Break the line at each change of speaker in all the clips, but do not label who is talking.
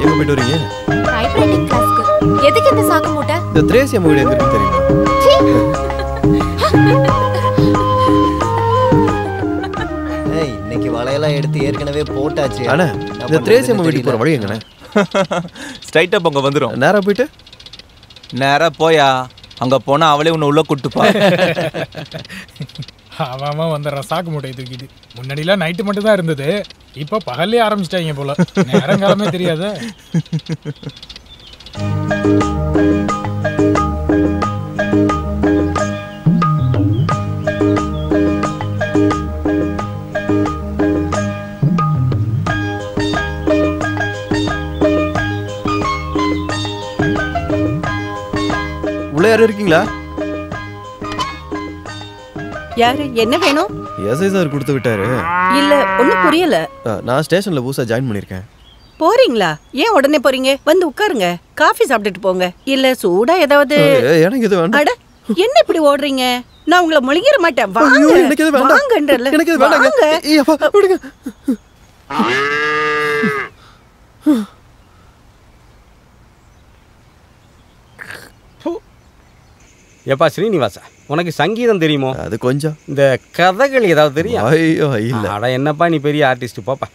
எங்க போயிட்டு வரீங்க?
டைப்ரைட்டிங் கிளாஸ்க்கு. எதுக்கு இந்த சாக்கு மூட்டை?
இந்த திரேசியம் வீடு எங்க இருக்கு தெரியுமா?
ஏய், இன்னைக்கு வளையெல்லாம் எடுத்து ஏற்கனவே போட்டாச்சு.
அண்ணா, இந்த திரேசியம் வீட்டுக்கு போற வழி எங்கண்ணே?
ஸ்ட்ரைட்டா அங்க வந்துரும்.
நேரா போயிட்டு
நேரா போயா அங்க போனா அவளே உன்னை உள்ள கூட்டுப்பா.
அவன் வந்துடுறான் சாக்கு மூட்டையை தூக்கிட்டு. முன்னாடிலாம் நைட்டு மட்டும் தான் இருந்தது, இப்போ பகல்லே ஆரம்பிச்சிட்டாங்க போல. நேரங்காலமே தெரியாத.
உள்ள யாரும் இருக்கீங்களா?
யாரு? என்ன வேணும்?
எஸ்ஐ சார் கொடுத்து விட்டாரு.
இல்ல, ஒண்ணும் புரியல.
நான் ஸ்டேஷன்ல புதுசா ஜாயின் பண்ணிருக்கேன்.
போறீங்களா? ஏன் உடனே போறீங்க? வந்து உட்காருங்க, காஃபி சாப்பிட்டுட்டு போங்க. இல்ல சூடா ஏதாவது?
எனக்கு இது வேண்டாம்.
அட, என்ன இப்படி ஓடுறீங்க? நான் உங்களை முழுகிற மாட்டேன். வாங்க.
எனக்கு இது வேண்டாம்.
வாங்கன்றல.
எனக்கு இது வேண்டாங்க. ஐயப்பா, விடுங்க.
ஏப்பா ஸ்ரீனிவாசா, உனக்கு சங்கீதம் தெரியுமோ?
அது கொஞ்சம்.
இந்த கதைகள் ஏதாவது தெரியும்?
ஐயோ இல்ல.
அட என்னப்பா நீ பெரிய ஆர்டிஸ்ட், போப்பா.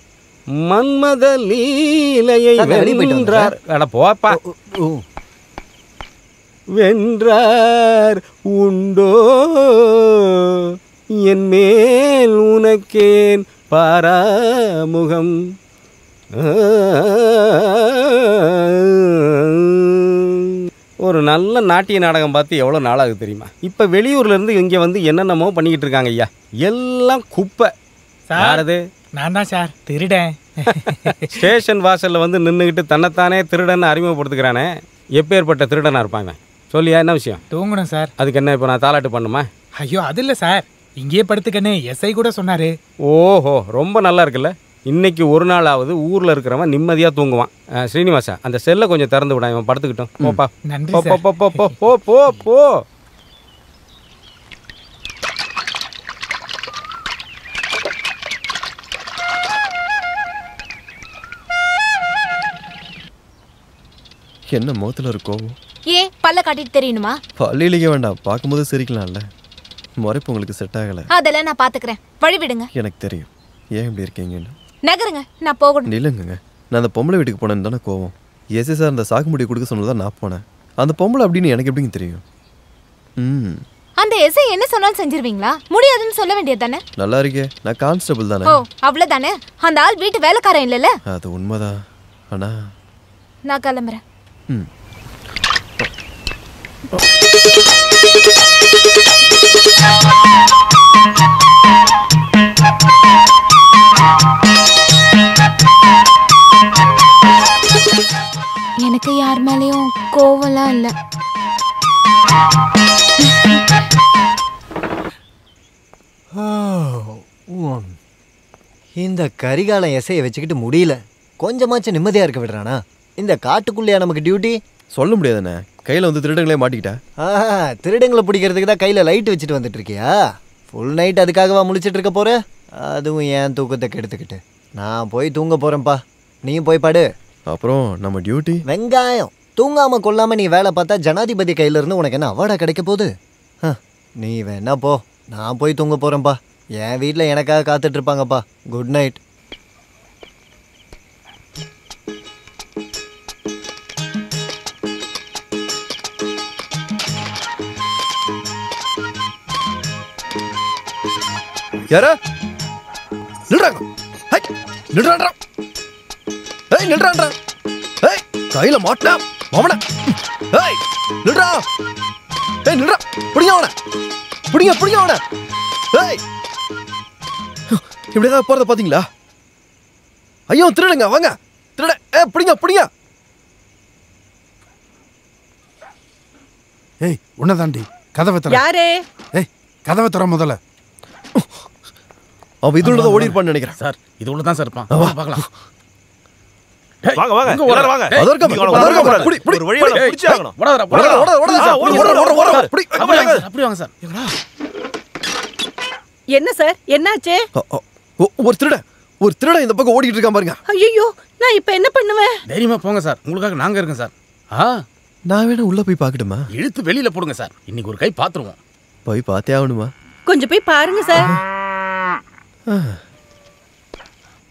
மன்மத லீலையை வென்றார். அட போப்பா. வென்றார் உண்டோ என் மேல் உனக்கேன் பாராமுகம். ஒரு நல்ல நாட்டிய நாடகம் பார்த்து எவ்வளோ நாளாகுது தெரியுமா? இப்போ வெளியூர்லேருந்து இங்கே வந்து என்னென்னமோ பண்ணிக்கிட்டு இருக்காங்க ஐயா. எல்லாம் குப்பை. யாரது?
நான் தான் சார், திருடேன்.
ஸ்டேஷன் வாசலில் வந்து நின்றுக்கிட்டு தன்னைத்தானே திருடன்னு அறிமுகப்படுத்துக்கிறானே, எப்பேற்பட்ட திருடனாக இருப்பாங்க? சொல்லியா, என்ன விஷயம்?
தூங்கணும் சார்.
அதுக்கு என்ன இப்போ நான் தாலாட்டு பண்ணுமா?
ஐயோ அது இல்லை சார், இங்கேயே படுத்துக்கன்னு எஸ்ஐ கூட சொன்னார்.
ஓஹோ, ரொம்ப நல்லா இருக்குல்ல. இன்னைக்கு ஒரு நாளாவது ஊரில் இருக்கிறவன் நிம்மதியாக தூங்குவான். ஸ்ரீனிவாசா, அந்த செல்லை கொஞ்சம் திறந்து விட, இவன் படுத்துக்கிட்டோம். போப்பா.
நன்றி
போ
சார்.
போ போ போ போ போ போ.
என்ன முகத்துல ஒரு கோவம்?
ஏன் பல்ல காட்டிட்டு தெரியணுமா?
பள்ளியிலேயே வேண்டாம், பார்க்கும்போது சிரிக்கலாம்ல. முறைப்பு உங்களுக்கு செட் ஆகல.
அதெல்லாம் நான் பாத்துக்கிறேன், வழி விடுங்க.
எனக்கு தெரியும் ஏன் இப்படி இருக்கீங்கன்னு.
நகருங்க, நான் போகணும்.
இல்லைங்க, நான் அந்த பொம்பளை வீட்டுக்கு போனேன்னு தானே கோவம். எஸ்ஐ சார் அந்த சாக்கு முடி கொடுக்க சொன்னதான் நான் போனேன். அந்த பொம்பளை அப்படின்னு எனக்கு எப்படிங்க தெரியும்?
அந்த எஸ்ஐ என்ன சொன்னாலும் செஞ்சிருவீங்களா? முடியாதுன்னு சொல்ல வேண்டியது தானே?
நல்லா இருக்கே, நான் கான்ஸ்டபிள் தானே.
ஓ அவ்வளவுதானே. அந்த ஆள் வீட்டு வேலைக்காரன் இல்லைல்ல?
அது உண்மைதான். ஆனா
நான் கிளம்புறேன். எனக்கு யார் மேலேயும் கோவம்லாம் இல்லை.
இந்த கரிகாலம் எசையை வச்சுக்கிட்டு முடியல. கொஞ்சமாச்சும் நிம்மதியா இருக்க விடுறானா? இந்த காட்டுக்குள்ளேயா நமக்கு டியூட்டி?
சொல்ல முடியாதுண்ணே, கையில் வந்து திருடங்களே மாட்டிக்கிட்டா.
திருடங்களை பிடிக்கிறதுக்கு தான் கையில் லைட் வச்சுட்டு வந்துட்டு இருக்கியா? ஃபுல் நைட் அதுக்காகவா முழிச்சிட்டு இருக்க போற? அதுவும் ஏன் தூக்கத்தை கெடுத்துக்கிட்டு. நான் போய் தூங்க போறேன்ப்பா, நீயும் போய் பாடு.
அப்புறம் நம்ம டியூட்டி
வெங்காயம். தூங்காம கொள்ளாம நீ வேலை பார்த்தா ஜனாதிபதி கையில இருந்து உனக்கு என்ன அவார்டா கிடைக்க போகுது? நீ வேணா போ, நான் போய் தூங்க போறேன்ப்பா. என் வீட்டில் எனக்காக காத்துட்டு இருப்பாங்கப்பா. Good night.
யாரா நில்றாங்க? நில்றான்றா, நில்றான்றா. கையில மாட்டா அவன. நில்றா, நில்றா. பிடிங்க அவன, பிடிங்க பிடிங்க அவன. இப்படி ஏதாவது போறத பாத்தீங்களா? ஐயோ திருடுங்க, வாங்க திருட. பிடிங்க பிடிங்க.
ஏய் உன்னதாண்டி, கதவை தர.
யாரே?
ஏய் கதவை தர முதல்ல.
அவன் இது உள்ளதான் ஓடி இருப்பான்னு நினைக்கிறேன்
சார். இது உள்ளதான் சார் இருப்பான், பார்க்கலாம்.
வாங்க வாங்க எல்லாரும் வாங்க.
அதர்க்க புடி புடி
ஒரு வழியா புடிச்சு ஆகணும்.
ஓடடா
ஓடடா ஓடடா ஓடடா புடி.
அப்படி வாங்க சார்.
என்ன சார், என்னாச்சு?
ஒரு திருட ஒரு திருட இந்த பக்கம் ஓடிட்டு இருக்கான் பாருங்க.
ஐயோ நான் இப்ப என்ன பண்ணுவேன்?
தைரியமா போங்க சார், உங்களுக்காக நாங்க இருக்கோம் சார்.
நான் வேணா உள்ள போய் பார்க்கட்டுமா?
இழுத்து வெளியில போடுங்க சார், இன்னைக்கு ஒரு கை பாத்துருவோம்.
போய் பார்த்தே ஆகணுமா?
கொஞ்சம் போய் பாருங்க சார்.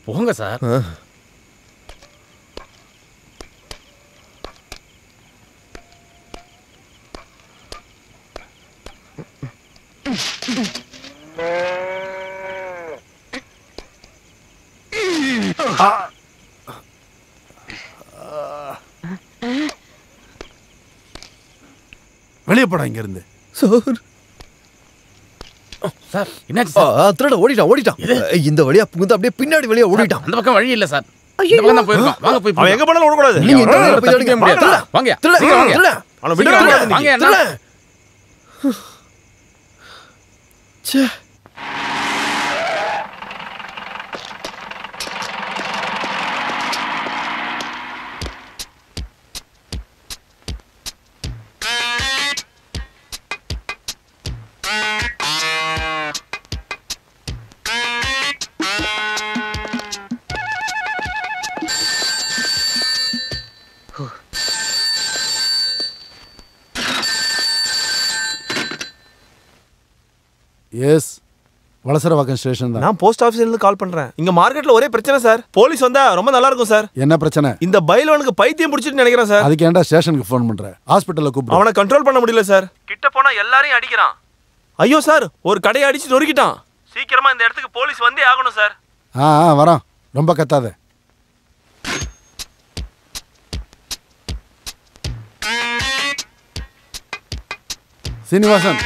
போங்க சார்.
வெளியே போடா இங்க இருந்து.
சார் என்னாச்சு சார்?
திருட ஓடிட்டான். இந்த வழியா புகுந்து அப்படியே பின்னாடி வழியா ஓடிட்டான்.
அந்த பக்கம் வழி இல்ல சார், இந்த பக்கம் தான் போயிருக்கோம். வாங்க போய்
அவன் எங்க போனாலும் ஓடக்கூடாது.
நீங்க இந்த வழியா போய் எடுக்க முடியாது.
வாங்க
திருட
அவனை விட்டு
வாங்க அண்ணா.
ச்சே.
எஸ், வலசரவாக்கம் ஸ்டேஷன் தான்.
நான் போஸ்ட் ஆஃபீஸ்ல இருந்து கால் பண்றேன். இங்க மார்க்கெட்ல ஒரே பிரச்சனை சார். போலீஸ் வந்தா ரொம்ப நல்லா இருக்கும் சார்.
என்ன பிரச்சனை?
இந்த பைலவனுக்கு பைத்தியம் பிடிச்சிட்டு நினைக்கிறேன் சார்.
அதுக்கு ஏன்டா ஸ்டேஷனுக்கு ஃபோன் பண்ற? ஹாஸ்பிடல்ல கூப்பிடு.
அவனை கண்ட்ரோல் பண்ண முடியல சார். கிட்ட போனா எல்லாரையும் அடிக்கிறான். ஐயோ சார், ஒரு கடையை அடிச்சு நொறுக்கிட்டான். சீக்கிரமா இந்த இடத்துக்கு போலீஸ் வந்தே ஆகணும் சார்.
வரோம். ரொம்ப கத்தாத. சீனிவாசன்,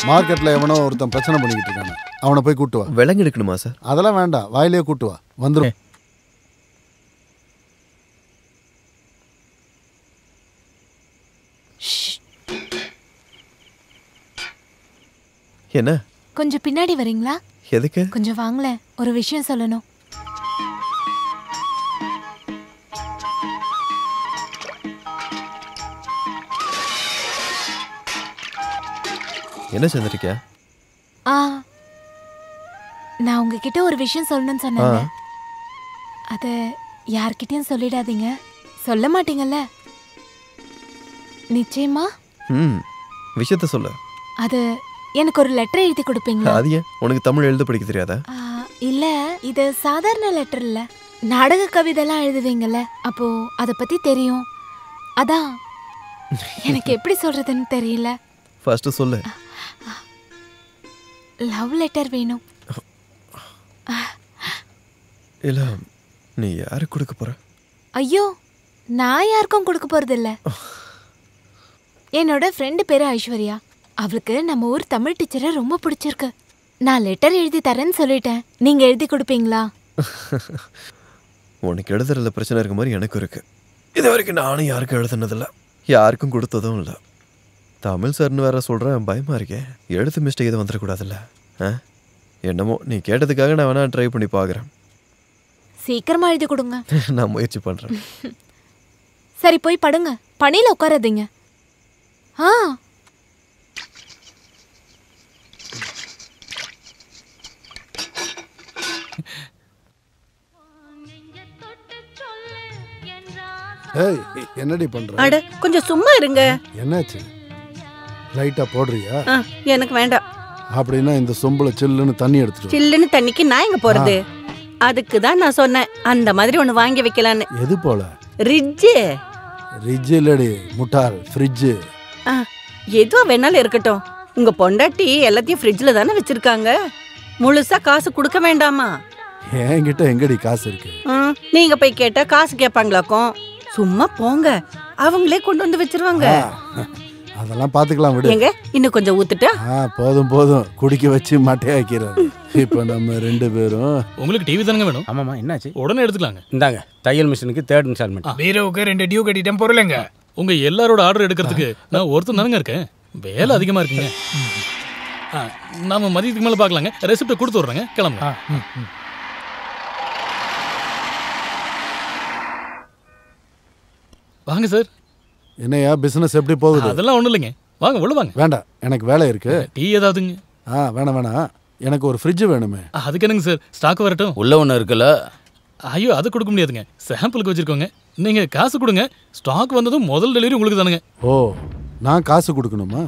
மார்க்கெட்ல எவனோ ஒருத்தன் பிரச்சனை பண்ணிக்கிட்டு இருக்கானே, அவனை போய் கூட்டு வா.
விலங்கு எடுக்கணுமா சார்?
அதெல்லாம் வேண்டாம், வாயிலே கூட்டு வா. வந்துடும்.
என்ன?
கொஞ்சம் பின்னாடி வரீங்களா?
எதுக்கு?
கொஞ்சம் வாங்களேன், ஒரு விஷயம் சொல்லணும்.
என்ன சந்திரிக்கா?
நான் உங்ககிட்ட ஒரு விஷயம் சொல்லணும்னு சொன்னேன். அது யார்கிட்டயும் சொல்லிடாதீங்க. சொல்ல மாட்டீங்கல்ல? நிச்சயமா?
விஷயத்த சொல்ல.
அது எனக்கு ஒரு லெட்டர் எழுதி கொடுப்பீங்களா?
அது ஏன்? உனக்கு தமிழ் எழுத படிக்க தெரியாதா?
இல்ல, இது சாதாரண லெட்டர் இல்ல. நாடக கவிதைலாம் எழுதுவீங்கல்ல, அப்போ அத பத்தி தெரியும். அதான் எனக்கு எப்படி சொல்றதுன்னு தெரியல.
ஃபர்ஸ்ட் சொல்லு.
லவ் லெட்டர் வேணும்.
இல்ல, நீ யாருக்கு கொடுக்க போற?
ஐயோ, நான் யாருக்கும் கொடுக்க போறது இல்ல. என்னோட ஃப்ரெண்டு பேரு ஐஸ்வர்யா. அவளுக்கு நம்ம ஊர் தமிழ் டீச்சரை ரொம்ப பிடிச்சிருக்கு. நான் லெட்டர் எழுதி தரேன்னு சொல்லிட்டேன். நீங்க எழுதி கொடுப்பீங்களா?
உனக்கு எழுதுறதுல பிரச்சனை இருக்க மாதிரி எனக்கு இருக்கு. இது வரைக்கும் நானும் யாருக்கும் எழுதுனதில்ல, யாருக்கும் கொடுத்ததும் இல்லை. தமிழ் சார்னு வேற சொல்கிறேன், பயமாக இருக்கேன். எழுத்து மிஸ்டேக் எதுவும் வந்துடக்கூடாதுல்ல. என்னமோ நீ கேட்டதுக்காக நான் வேணா ட்ரை பண்ணி பார்க்குறேன்.
சீக்கிரமா எழுதி கொடுங்க.
நான் முயற்சி பண்ணுறேன்.
சரி, போய் படுங்க. பணியில் உட்காராதீங்க.
ஏய், என்னடி பண்ற?
அட கொஞ்சம் சும்மா இருங்க.
என்னாச்சு? லைட்டா போடுறியா?
எனக்கு வேண்டாம்.
அப்படின்னா இந்த சொம்புல சில்லுன்னு தண்ணி எடுத்துட்டு.
சில்லுன்னு தண்ணிக்கு நான் எங்க போறது? அதுக்கு தான் நான் சொன்னேன் அந்த மாதிரி ஒண்ணு வாங்கி வைக்கலான்னு.
எது போல?
ரிட்ஜ்.
ரிட்ஜ் இல்லடி முட்டாள், ஃப்ரிட்ஜ்.
எதுவா வேணாலும் இருக்கட்டும். உங்க பொண்டாட்டி எல்லாத்தையும் ஃப்ரிட்ஜ்ல தானே வச்சிருக்காங்க. முழுசா காசு கொடுக்க வேண்டாமா?
என்கிட்ட எங்கடி காசு இருக்கு?
நீங்க போய் கேட்டா காசு கேட்பாங்களாக்கும். சும்மா போங்க, அவங்களே கொண்டு வந்து வச்சிருவாங்க.
அதெல்லாம் பாத்துக்கலாம் விடு.
எங்க இன்னும் கொஞ்சம் ஊத்துட்டா?
போதும் போதும், குடிக்க வச்சு மட்டையாக்கிறது. இப்ப நம்ம ரெண்டு பேரும்.
உங்களுக்கு டிவி தானங்க வேணும்?
ஆமாமா, என்னாச்சு?
உடனே எடுத்துக்கலாங்க.
இந்தாங்க தையல் மிஷினுக்கு 3rd இன்ஸ்டால்மெண்ட்.
பீரோவுக்கு 2 டியூ கட்டிட்டேன் பொருளைங்க. உங்க எல்லாரோட ஆர்டர் எடுக்கிறதுக்கு நான் ஒருத்தன் தானங்க இருக்கேன். வேலை அதிகமா இருக்குங்க. நாம மதியத்துக்கு மேல பார்க்கலாங்க. ரெசிப்ட் கொடுத்து விடுறேங்க, கிளம்புங்க. வாங்க சார்.
என்னையா பிசினஸ் எப்படி போகுது?
அதெல்லாம் ஒண்ணும் இல்லைங்க, வாங்க உள்ள வாங்க.
வேண்டாம், எனக்கு வேலை இருக்கு.
டீ ஏதாவதுங்க?
வேணாம் வேணாம், எனக்கு ஒரு ஃப்ரிட்ஜ் வேணுமே.
அதுக்கு என்னங்க சார், ஸ்டாக் வரட்டும்.
உள்ள ஒன்று இருக்குல்ல.
ஐயோ அது கொடுக்க முடியாதுங்க, சாம்பிளுக்கு வச்சிருக்கோங்க. நீங்க காசு கொடுங்க, ஸ்டாக் வந்ததும் முதல் டெலிவரி உங்களுக்கு தானுங்க.
ஓ, நான் காசு கொடுக்கணுமா?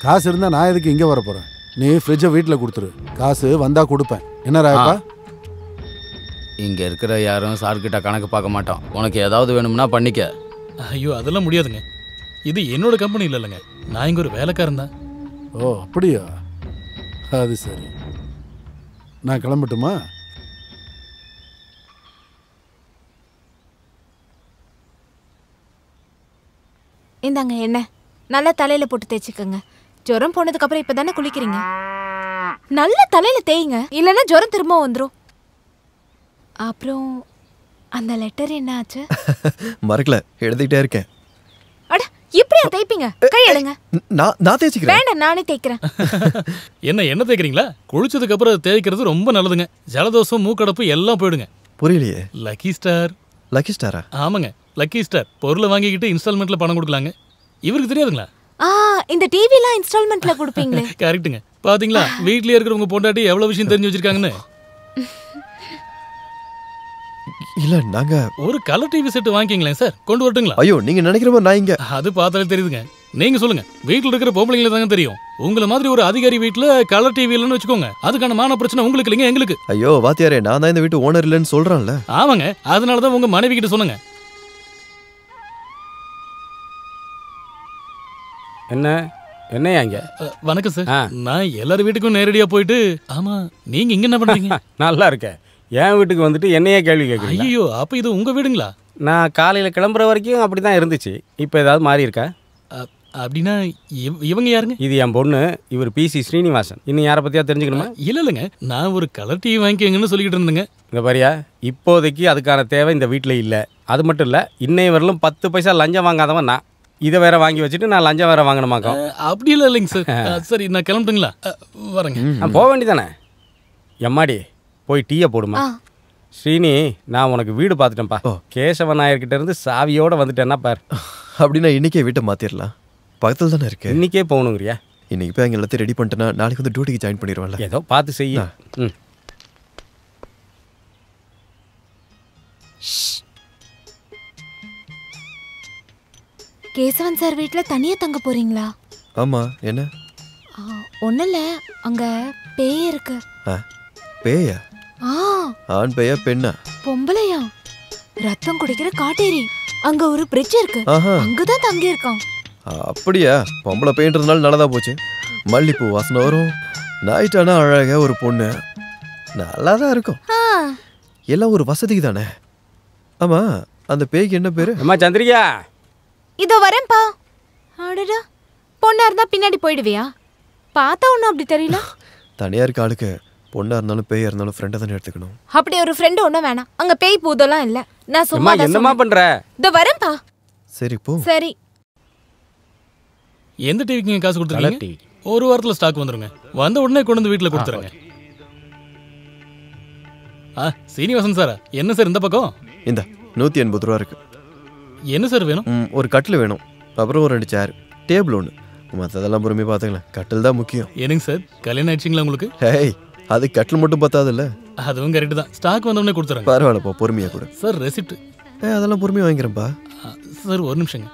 காசு இருந்தால் நான் எதுக்கு இங்கே வர போகிறேன்? நீ ஃப்ரிட்ஜை வீட்டில் கொடுத்துரு, காசு வந்தா கொடுப்பேன். என்ன ராயப்பா?
இங்கே இருக்கிற யாரும் சார்கிட்ட கணக்கு பார்க்க மாட்டோம். உனக்கு ஏதாவது வேணும்னா பண்ணிக்க.
ஐயோ அதெல்லாம் முடியாதுங்க, இது என்னோட கம்பெனி இல்லைங்க, நான் இங்கே ஒரு வேலைக்காரன் தான்.
ஓ அப்படியா, அது சரி. நான் கிளம்பட்டுமா?
இந்தாங்க என்ன நல்லா தலையில போட்டு தேய்ச்சிக்கோங்க. ஜுரம் போனதுக்கு அப்புறம் இப்பதானே குளிக்கிறீங்க, நல்லா தலையில தேய்ங்க, இல்லைன்னா ஜுரம் திரும்ப வந்துடும். அப்புறம் அந்த லெட்டர் என்ன ஆச்சு?
மறக்கல, எழுதிக்கிட்டே இருக்கேன்.
அட இப்படியா தேய்ப்பீங்க? கை எடுங்க.
நான் தேய்ச்சிக்கிறேன்.
வேண்டாம், நானே தேய்க்கிறேன்.
என்ன தேய்க்கிறீங்களா? குளிச்சதுக்கு அப்புறம் தேய்க்கிறது ரொம்ப நல்லதுங்க. ஜலதோஷம் மூக்கடப்பு எல்லாம் போயிடுங்க.
புரியலையே.
Lucky star.
லக்கி ஸ்டாரா?
ஆமாங்க, லக்கி ஸ்டார். பொருளை வாங்கிக்கிட்டு இன்ஸ்டால்மெண்ட்ல பணம் கொடுக்கலாங்க. இவருக்கு தெரியாதுங்களா?
இந்த டிவிலாம் இன்ஸ்டால்மெண்ட்ல கொடுப்பீங்களே.
கரெக்ட்டுங்க. பாத்தீங்களா வீட்லயே இருக்கிறவங்க பொண்டாட்டி எவ்வளவு விஷயம் தெரிஞ்சு வச்சிருக்காங்கன்னு.
இல்ல நாங்க
ஒரு கலர் டிவி செட் வாங்கிங்களேன் சார், கொண்டு வரட்டுங்களா?
ஐயோ நீங்க நினைக்கிற மாதிரி நான் இங்க.
அது பார்த்தாலே தெரியுதுங்க. நீங்க சொல்லுங்க, வீட்டுல இருக்கிற பொம்பளைங்களை தாங்க தெரியும். உங்களை மாதிரி ஒரு அதிகாரி வீட்டுல கலர் டிவி இல்லைன்னு வச்சுக்கோங்க, அதுக்கான மான பிரச்சனை உங்களுக்கு இல்லைங்க, எங்களுக்கு.
ஐயோ வாத்தியாரே, நான் தான் இந்த வீட்டு ஓனர் இல்லைன்னு சொல்றேன்ல.
ஆமாங்க, அதனாலதான் உங்க மனைவி கிட்ட சொன்னங்க.
என்னையா இங்க?
வணக்கம் சார். நான் எல்லாரும் வீட்டுக்கும் நேரடியா போயிட்டு. ஆமா, நீங்க இங்க என்ன பண்றீங்க?
நல்லா இருக்கேன். என் வீட்டுக்கு வந்துட்டு என்னையே கேள்வி கேட்குறீங்க?
ஐயோ, அப்ப இது உங்க வீடுங்களா?
நான் காலையில் கிளம்புற வரைக்கும் அப்படி தான் இருந்துச்சு. இப்போ ஏதாவது மாறி இருக்கா?
அப்படின்னா இவங்க யாருங்க?
இது என் பொண்ணு, இவர் பிசி ஸ்ரீனிவாசன். இன்னும் யாரை பற்றியா தெரிஞ்சுக்கணுமா?
இல்லைங்க, நான் ஒரு கலர் டிவி வாங்கிக்கங்கன்னு சொல்லிக்கிட்டு இருந்தேங்க.
இந்த பாரியா, இப்போதைக்கு அதுக்கான தேவை இந்த வீட்டில் இல்லை. அது மட்டும் இல்லை, இன்னைய வரலும் 10 பைசா லஞ்சம் வாங்காதவன் நான். இதை வேற வாங்கி வச்சுட்டு நான் லஞ்சம் வேற வாங்கணுமாக்கோ?
அப்படி இல்லை இல்லைங்க சார். சரி, நான் கிளம்பட்டுங்களா? வரேங்க.
போக வேண்டியதானே? எம்மாடி போய் டீயை போடுமா. ஸ்ரீனி, நான் உனக்கு வீடு பார்த்துட்டேன்ப்பா. கேசவ நாயர்கிட்ட இருந்து சாவியோட வந்துட்டேன்னா பார்.
அப்படின்னா இன்னைக்கே வீட்டை மாத்திரலாம், பக்கத்தில் தானே இருக்கு.
இன்னைக்கே போகணுங்கிறியா?
இன்னைக்கு போய் அங்கே எல்லாத்தையும் ரெடி பண்ணிட்டேன்னா நாளைக்கு வந்து டியூட்டிக்கு ஜாயின் பண்ணிடுவான்ல.
ஏதோ பார்த்து செய்ய.
கேசவன் சார் வீட்டுல தனியா தங்க போறீங்களா?
ஆமா, என்ன?
ஒன்னும் இல்ல, அங்க பேய் இருக்கு.
பேயா? ஆண் பேயா பெண்ணா?
பொம்பளையா, ரத்தம் குடிக்கிற காட்டேரி. அங்க ஒரு பிரிட்ஜ் இருக்கு, அங்கதான் தங்கி இருக்கான்.
அப்படியா? பொம்பளை பெயின்றதுனால நல்லதா போச்சு. மல்லிப்பூ வாசனை வரும், நைட்டானா அழகா ஒரு பொண்ணு, நல்லாதான் இருக்கும். எல்லாம் ஒரு வசதிக்கு தானே. ஆமா, அந்த பேய்க்கு என்ன பேரு?
அம்மா சந்திரிகா.
இதோ வரேன்பா. அடடா, பொண்ணா இருந்தா பின்னாடி போயிடுவியா? பார்த்தா ஒன்றும் அப்படி தெரியல.
தனியா இருக்க ஆளுக்கு பொண்ணா இருந்தாலும் பேயா இருந்தாலும் ஃப்ரெண்டை தானே எடுத்துக்கணும்.
அப்படி ஒரு ஃப்ரெண்டு ஒன்றும் வேணாம், அங்க பேய் பூதெல்லாம் இல்ல. நான் சும்மா
என்னமா பண்ற?
இதோ வரேன்பா.
சரி போ.
சரி.
எந்த டிவிக்கு காசு கொடுத்துருக்கீங்க? ஒரு வாரத்தில் ஸ்டாக் வந்துருங்க, வந்த உடனே கொண்டு வந்து வீட்டில் கொடுத்துருங்க. சீனிவாசன் சாரா? என்ன சார் இந்த பக்கம்?
இந்த 180 ரூபா இருக்கு.
என்ன சார் வேணும்?
ஒரு கட்டில் வேணும், அப்புறம் ஒரு 2 சேர், டேபிள் ஒன்று, மற்றதெல்லாம் பொறுமையாக பார்த்துக்கலாம். கட்டில் தான் முக்கியம்.
என்னங்க சார், கல்யாணம் ஆயிடுச்சிங்களா உங்களுக்கு?
ஹேய், அது கட்டில் மட்டும் பார்த்தாதுல்ல.
அதுவும் கரெக்டு தான், ஸ்டாக் வந்தோடனே கொடுத்துறேன்.
பரவாயில்லப்பா, பொறுமையாக கொடு
சார். ரெசிப்ட்?
அதெல்லாம் பொறுமையாக வாங்கிக்கிறேன்ப்பா.
சார் ஒரு நிமிஷங்க,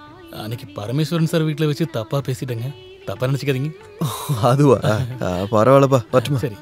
அன்னைக்கு பரமேஸ்வரன் சார் வீட்டில் வச்சு தப்பாக பேசிட்டேங்க, தப்பாக நினச்சிக்காதீங்க.
அதுவா? பரவாயில்லப்பா, பட்டுமா.
சரி.